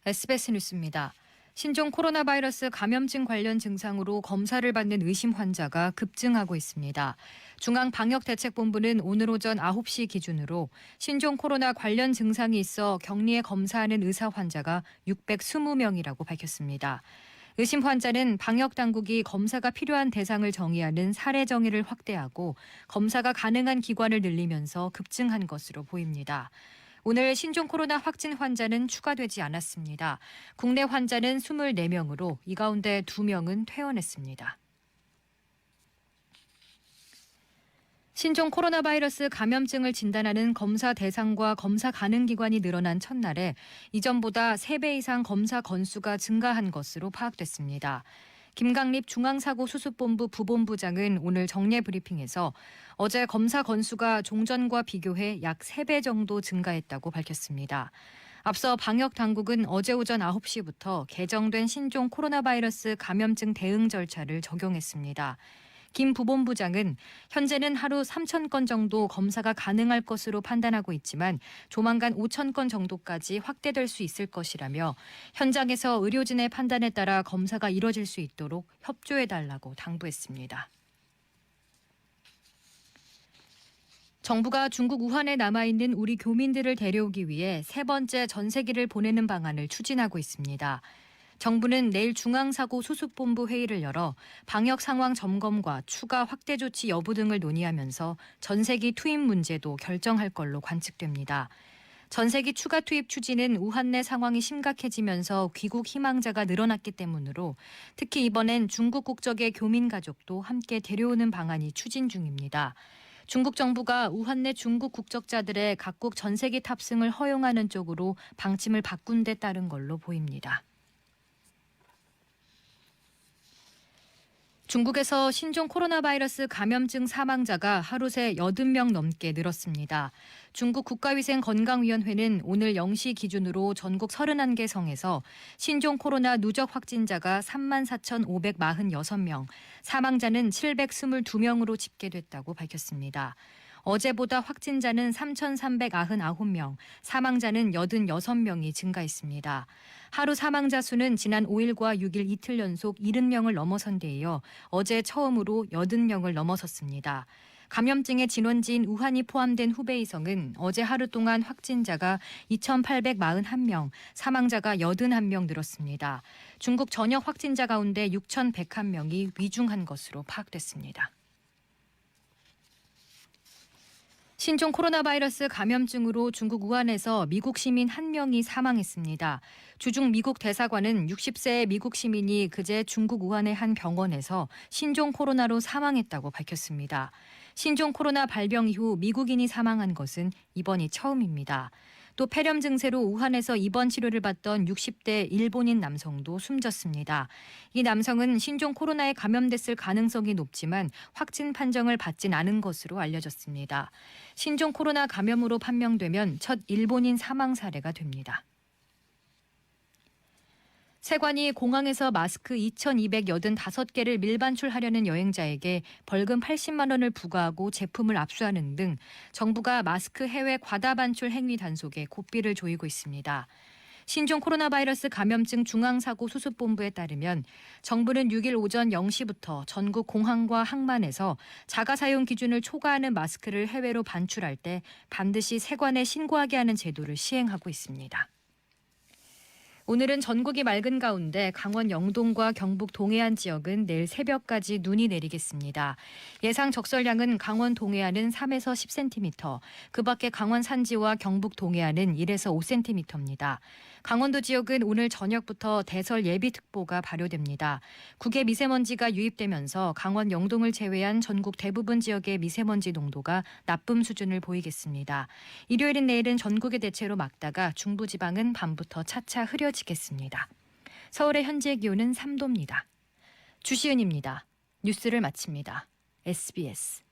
SBS 뉴스입니다. 신종 코로나 바이러스 감염증 관련 증상으로 검사를 받는 의심 환자가 급증하고 있습니다. 중앙방역대책본부는 오늘 오전 9시 기준으로 신종 코로나 관련 증상이 있어 격리에 검사하는 의사 환자가 620명이라고 밝혔습니다. 의심 환자는 방역당국이 검사가 필요한 대상을 정의하는 사례 정의를 확대하고 검사가 가능한 기관을 늘리면서 급증한 것으로 보입니다. 오늘 신종 코로나 확진 환자는 추가되지 않았습니다. 국내 환자는 24명으로 이 가운데 2명은 퇴원했습니다. 신종 코로나 바이러스 감염증을 진단하는 검사 대상과 검사 가능 기관이 늘어난 첫날에 이전보다 3배 이상 검사 건수가 증가한 것으로 파악됐습니다. 김강립 중앙사고수습본부 부본부장은 오늘 정례 브리핑에서 어제 검사 건수가 종전과 비교해 약 3배 정도 증가했다고 밝혔습니다. 앞서 방역당국은 어제 오전 9시부터 개정된 신종 코로나 바이러스 감염증 대응 절차를 적용했습니다. 김 부본부장은 현재는 하루 3,000건 정도 검사가 가능할 것으로 판단하고 있지만 조만간 5,000건 정도까지 확대될 수 있을 것이라며 현장에서 의료진의 판단에 따라 검사가 이뤄질 수 있도록 협조해달라고 당부했습니다. 정부가 중국 우한에 남아있는 우리 교민들을 데려오기 위해 세 번째 전세기를 보내는 방안을 추진하고 있습니다. 정부는 내일 중앙사고수습본부 회의를 열어 방역 상황 점검과 추가 확대 조치 여부 등을 논의하면서 전세기 투입 문제도 결정할 걸로 관측됩니다. 전세기 추가 투입 추진은 우한 내 상황이 심각해지면서 귀국 희망자가 늘어났기 때문으로 특히 이번엔 중국 국적의 교민 가족도 함께 데려오는 방안이 추진 중입니다. 중국 정부가 우한 내 중국 국적자들의 각국 전세기 탑승을 허용하는 쪽으로 방침을 바꾼 데 따른 걸로 보입니다. 중국에서 신종 코로나 바이러스 감염증 사망자가 하루 새 80명 넘게 늘었습니다. 중국 국가위생건강위원회는 오늘 0시 기준으로 전국 31개 성에서 신종 코로나 누적 확진자가 34,546명, 사망자는 722명으로 집계됐다고 밝혔습니다. 어제보다 확진자는 3,399명, 사망자는 86명이 증가했습니다. 하루 사망자 수는 지난 5일과 6일 이틀 연속 70명을 넘어선 데 이어 어제 처음으로 80명을 넘어섰습니다. 감염증의 진원지인 우한이 포함된 후베이성은 어제 하루 동안 확진자가 2,841명, 사망자가 81명 늘었습니다. 중국 전역 확진자 가운데 6,101명이 위중한 것으로 파악됐습니다. 신종 코로나 바이러스 감염증으로 중국 우한에서 미국 시민 1명이 사망했습니다. 주중 미국 대사관은 60세의 미국 시민이 그제 중국 우한의 한 병원에서 신종 코로나로 사망했다고 밝혔습니다. 신종 코로나 발병 이후 미국인이 사망한 것은 이번이 처음입니다. 또 폐렴 증세로 우한에서 입원 치료를 받던 60대 일본인 남성도 숨졌습니다. 이 남성은 신종 코로나에 감염됐을 가능성이 높지만 확진 판정을 받진 않은 것으로 알려졌습니다. 신종 코로나 감염으로 판명되면 첫 일본인 사망 사례가 됩니다. 세관이 공항에서 마스크 2,285개를 밀반출하려는 여행자에게 벌금 80만 원을 부과하고 제품을 압수하는 등 정부가 마스크 해외 과다 반출 행위 단속에 고삐를 조이고 있습니다. 신종 코로나 바이러스 감염증 중앙사고수습본부에 따르면 정부는 6일 오전 0시부터 전국 공항과 항만에서 자가사용 기준을 초과하는 마스크를 해외로 반출할 때 반드시 세관에 신고하게 하는 제도를 시행하고 있습니다. 오늘은 전국이 맑은 가운데 강원 영동과 경북 동해안 지역은 내일 새벽까지 눈이 내리겠습니다. 예상 적설량은 강원 동해안은 3에서 10cm, 그 밖에 강원 산지와 경북 동해안은 1에서 5cm입니다. 강원도 지역은 오늘 저녁부터 대설 예비특보가 발효됩니다. 국외 미세먼지가 유입되면서 강원 영동을 제외한 전국 대부분 지역의 미세먼지 농도가 나쁨 수준을 보이겠습니다. 일요일인 내일은 전국에 대체로 맑다가 중부지방은 밤부터 차차 흐려지겠습니다. 서울의 현재 기온은 3도입니다. 주시은입니다. 뉴스를 마칩니다. SBS